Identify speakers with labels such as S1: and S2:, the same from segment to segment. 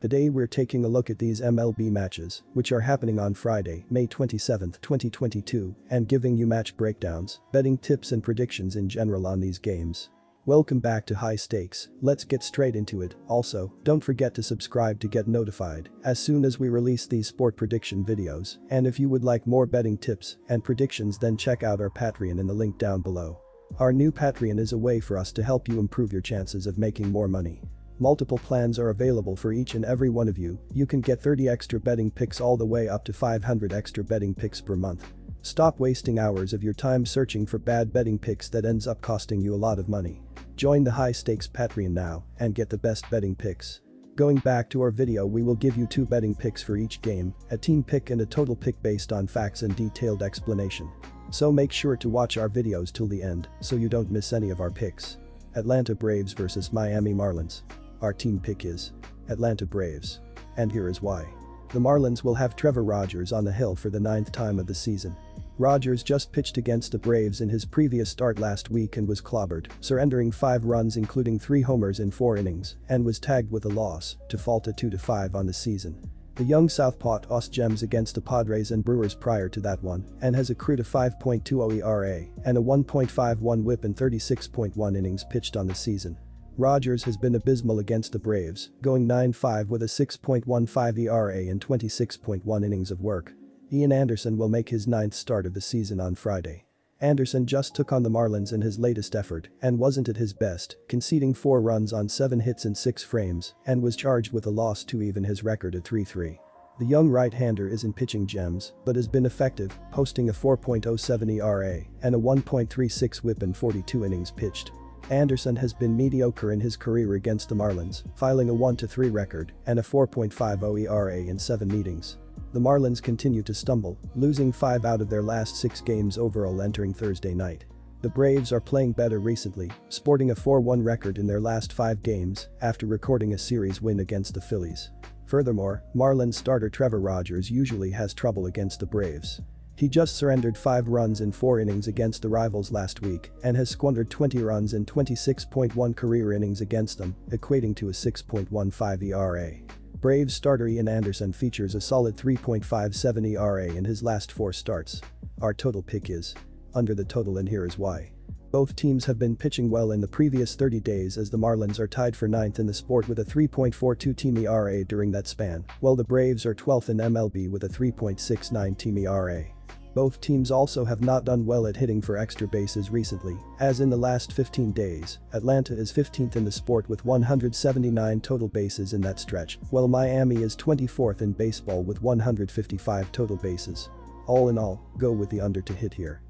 S1: Today we're taking a look at these MLB matches, which are happening on Friday, May 27, 2022, and giving you match breakdowns, betting tips and predictions in general on these games. Welcome back to High Stakes, let's get straight into it. Also, don't forget to subscribe to get notified as soon as we release these sport prediction videos, and if you would like more betting tips and predictions, then check out our Patreon in the link down below. Our new Patreon is a way for us to help you improve your chances of making more money. Multiple plans are available for each and every one of you. You can get 30 extra betting picks all the way up to 500 extra betting picks per month. Stop wasting hours of your time searching for bad betting picks that ends up costing you a lot of money. Join the High Stakes Patreon now and get the best betting picks. Going back to our video, we will give you 2 betting picks for each game, a team pick and a total pick based on facts and detailed explanation. So make sure to watch our videos till the end so you don't miss any of our picks. Atlanta Braves vs Miami Marlins. Our team pick is Atlanta Braves. And here is why. The Marlins will have Trevor Rogers on the hill for the 9th time of the season. Rogers just pitched against the Braves in his previous start last week and was clobbered, surrendering 5 runs including 3 homers in 4 innings, and was tagged with a loss to fall to 2-5 on the season. The young southpaw tossed gems against the Padres and Brewers prior to that one and has accrued a 5.20 ERA and a 1.51 WHIP in 36.1 innings pitched on the season. Rogers has been abysmal against the Braves, going 9-5 with a 6.15 ERA and 26.1 innings of work. Ian Anderson will make his 9th start of the season on Friday. Anderson just took on the Marlins in his latest effort and wasn't at his best, conceding 4 runs on 7 hits in 6 frames and was charged with a loss to even his record at 3-3. The young right-hander isn't pitching gems but has been effective, posting a 4.07 ERA and a 1.36 WHIP in 42 innings pitched. Anderson has been mediocre in his career against the Marlins, filing a 1-3 record and a 4.50 ERA in 7 meetings. The Marlins continue to stumble, losing 5 out of their last 6 games overall entering Thursday night. The Braves are playing better recently, sporting a 4-1 record in their last 5 games after recording a series win against the Phillies. Furthermore, Marlins starter Trevor Rogers usually has trouble against the Braves. He just surrendered 5 runs in 4 innings against the rivals last week and has squandered 20 runs in 26.1 career innings against them, equating to a 6.15 ERA. Braves starter Ian Anderson features a solid 3.57 ERA in his last 4 starts. Our total pick is under the total, and here is why. Both teams have been pitching well in the previous 30 days, as the Marlins are tied for 9th in the sport with a 3.42 team ERA during that span, while the Braves are 12th in MLB with a 3.69 team ERA. Both teams also have not done well at hitting for extra bases recently, as in the last 15 days, Atlanta is 15th in the sport with 179 total bases in that stretch, while Miami is 24th in baseball with 155 total bases. All in all, go with the under to hit here.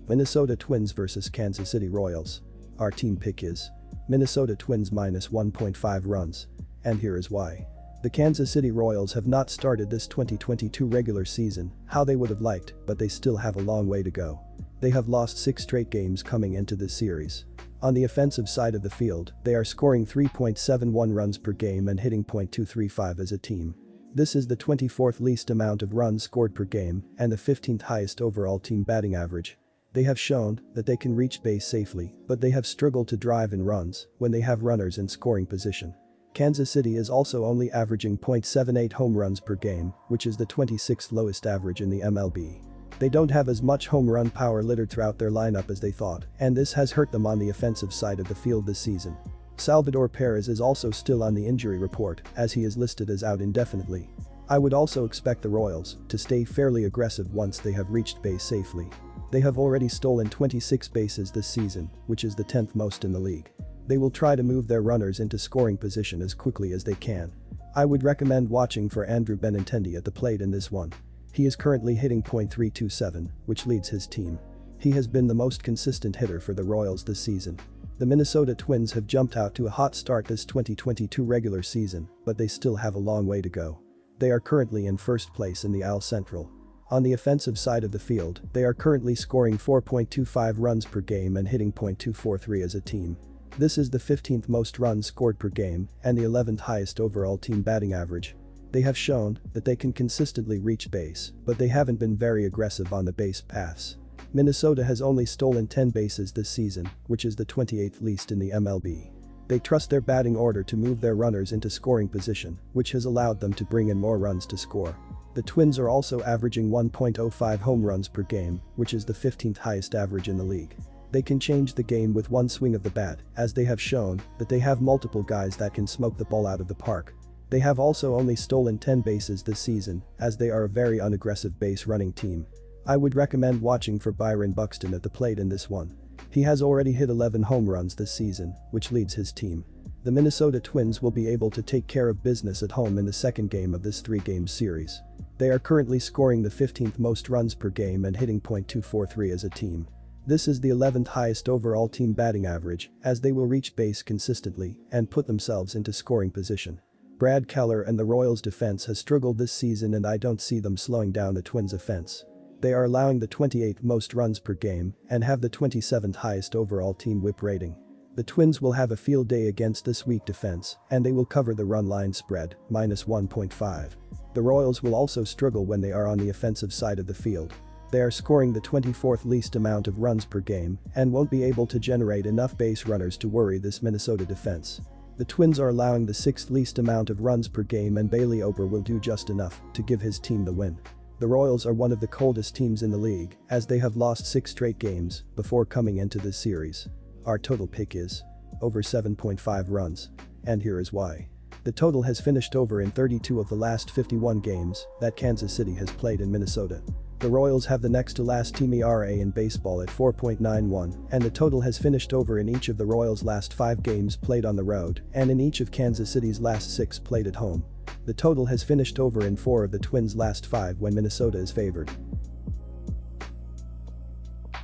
S1: Minnesota Twins vs Kansas City Royals. Our team pick is Minnesota Twins minus 1.5 runs. And here is why. The Kansas City Royals have not started this 2022 regular season how they would have liked, but they still have a long way to go. They have lost 6 straight games coming into this series. On the offensive side of the field, they are scoring 3.71 runs per game and hitting .235 as a team. This is the 24th least amount of runs scored per game and the 15th highest overall team batting average. They have shown that they can reach base safely, but they have struggled to drive in runs when they have runners in scoring position. Kansas City is also only averaging .78 home runs per game, which is the 26th lowest average in the MLB. They don't have as much home run power littered throughout their lineup as they thought, and this has hurt them on the offensive side of the field this season. Salvador Perez is also still on the injury report, as he is listed as out indefinitely. I would also expect the Royals to stay fairly aggressive once they have reached base safely. They have already stolen 26 bases this season, which is the 10th most in the league. They will try to move their runners into scoring position as quickly as they can. I would recommend watching for Andrew Benintendi at the plate in this one. He is currently hitting .327, which leads his team. He has been the most consistent hitter for the Royals this season. The Minnesota Twins have jumped out to a hot start this 2022 regular season, but they still have a long way to go. They are currently in 1st place in the AL Central. On the offensive side of the field, they are currently scoring 4.25 runs per game and hitting .243 as a team. This is the 15th most runs scored per game and the 11th highest overall team batting average. They have shown that they can consistently reach base, but they haven't been very aggressive on the base paths. Minnesota has only stolen 10 bases this season, which is the 28th least in the MLB. They trust their batting order to move their runners into scoring position, which has allowed them to bring in more runs to score. The Twins are also averaging 1.05 home runs per game, which is the 15th highest average in the league. They can change the game with one swing of the bat, as they have shown that they have multiple guys that can smoke the ball out of the park. They have also only stolen 10 bases this season, as they are a very unaggressive base running team. I would recommend watching for Byron Buxton at the plate in this one. He has already hit 11 home runs this season, which leads his team. The Minnesota Twins will be able to take care of business at home in the second game of this 3-game series. They are currently scoring the 15th most runs per game and hitting .243 as a team. This is the 11th highest overall team batting average, as they will reach base consistently and put themselves into scoring position. Brad Keller and the Royals' defense has struggled this season, and I don't see them slowing down the Twins' offense. They are allowing the 28th most runs per game and have the 27th highest overall team whip rating. The Twins will have a field day against this weak defense, and they will cover the run line spread, -1.5. The Royals will also struggle when they are on the offensive side of the field. They are scoring the 24th least amount of runs per game and won't be able to generate enough base runners to worry this Minnesota defense. The Twins are allowing the 6th least amount of runs per game, and Bailey Ober will do just enough to give his team the win. The Royals are one of the coldest teams in the league, as they have lost 6 straight games before coming into this series. Our total pick is over 7.5 runs. And here is why. The total has finished over in 32 of the last 51 games that Kansas City has played in Minnesota. The Royals have the next to last team ERA in baseball at 4.91, and the total has finished over in each of the Royals' last 5 games played on the road and in each of Kansas City's last 6 played at home. The total has finished over in 4 of the Twins' last 5 when Minnesota is favored.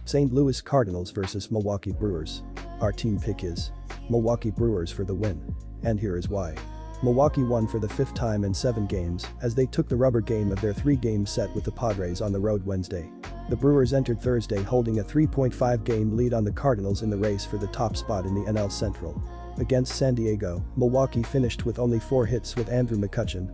S1: St. Louis Cardinals vs Milwaukee Brewers. Our team pick is Milwaukee Brewers for the win. And here is why. Milwaukee won for the 5th time in 7 games as they took the rubber game of their 3-game set with the Padres on the road Wednesday. The Brewers entered Thursday holding a 3.5-game lead on the Cardinals in the race for the top spot in the NL Central. Against San Diego, Milwaukee finished with only 4 hits, with Andrew McCutchen,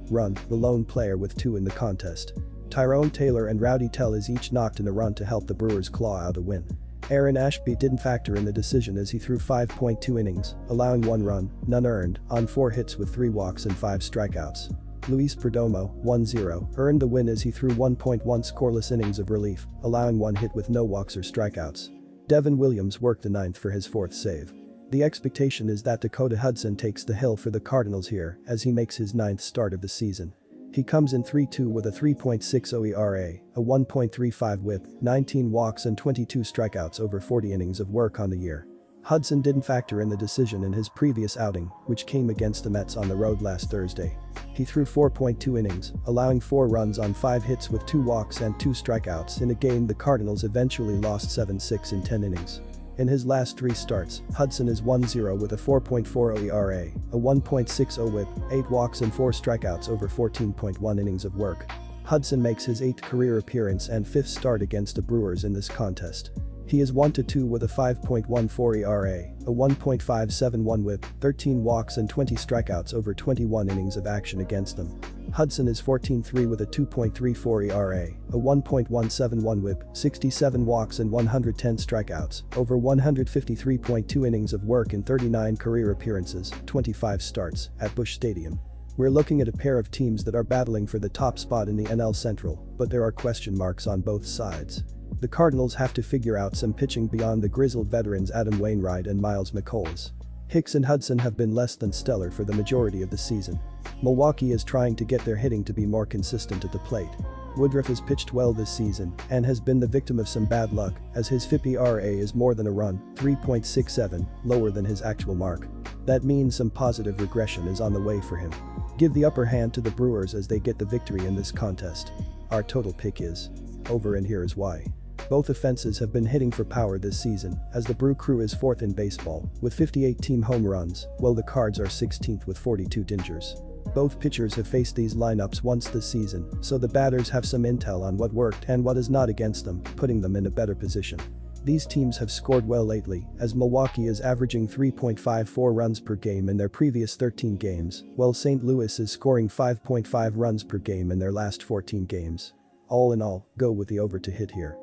S1: the lone player, with 2 in the contest. Tyrone Taylor and Rowdy Tellez each knocked in a run to help the Brewers claw out a win. Aaron Ashby didn't factor in the decision as he threw 5.2 innings, allowing 1 run, none earned, on 4 hits with 3 walks and 5 strikeouts. Luis Perdomo, 1-0, earned the win as he threw 1.1 scoreless innings of relief, allowing 1 hit with no walks or strikeouts. Devin Williams worked the 9th for his 4th save. The expectation is that Dakota Hudson takes the hill for the Cardinals here as he makes his 9th start of the season. He comes in 3-2 with a 3.60 ERA, a 1.35 whip, 19 walks and 22 strikeouts over 40 innings of work on the year. Hudson didn't factor in the decision in his previous outing, which came against the Mets on the road last Thursday. He threw 4.2 innings, allowing 4 runs on 5 hits with 2 walks and 2 strikeouts in a game the Cardinals eventually lost 7-6 in 10 innings. In his last 3 starts, Hudson is 1-0 with a 4.40 ERA, a 1.60 whip, 8 walks and 4 strikeouts over 14.1 innings of work. Hudson makes his 8th career appearance and 5th start against the Brewers in this contest. He is 1-2 with a 5.14 ERA, a 1.571 whip, 13 walks and 20 strikeouts over 21 innings of action against them. Hudson is 14-3 with a 2.34 ERA, a 1.171 whip, 67 walks and 110 strikeouts over 153.2 innings of work in 39 career appearances, 25 starts, at Busch Stadium. We're looking at a pair of teams that are battling for the top spot in the NL Central, but there are question marks on both sides. The Cardinals have to figure out some pitching beyond the grizzled veterans Adam Wainwright and Miles McCollum. Hicks and Hudson have been less than stellar for the majority of the season. Milwaukee is trying to get their hitting to be more consistent at the plate. Woodruff has pitched well this season and has been the victim of some bad luck as his FIP ERA is more than a run, 3.67, lower than his actual mark. That means some positive regression is on the way for him. Give the upper hand to the Brewers as they get the victory in this contest. Our total pick is over, and here is why. Both offenses have been hitting for power this season, as the Brew Crew is 4th in baseball with 58 team home runs, while the Cards are 16th with 42 dingers. Both pitchers have faced these lineups once this season, so the batters have some intel on what worked and what is not against them, putting them in a better position. These teams have scored well lately, as Milwaukee is averaging 3.54 runs per game in their previous 13 games, while St. Louis is scoring 5.5 runs per game in their last 14 games. All in all, go with the over to hit here.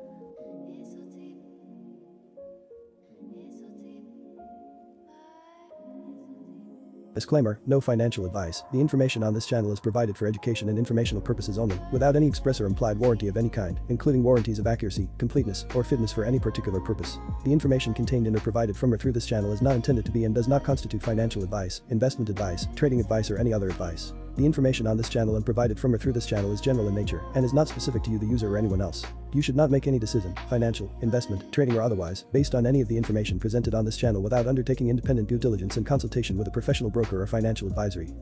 S1: Disclaimer, no financial advice. The information on this channel is provided for education and informational purposes only, without any express or implied warranty of any kind, including warranties of accuracy, completeness, or fitness for any particular purpose. The information contained in or provided from or through this channel is not intended to be and does not constitute financial advice, investment advice, trading advice, or any other advice. The information on this channel and provided from or through this channel is general in nature and is not specific to you, the user, or anyone else. You should not make any decision, financial, investment, trading, or otherwise, based on any of the information presented on this channel without undertaking independent due diligence and consultation with a professional broker or financial advisory.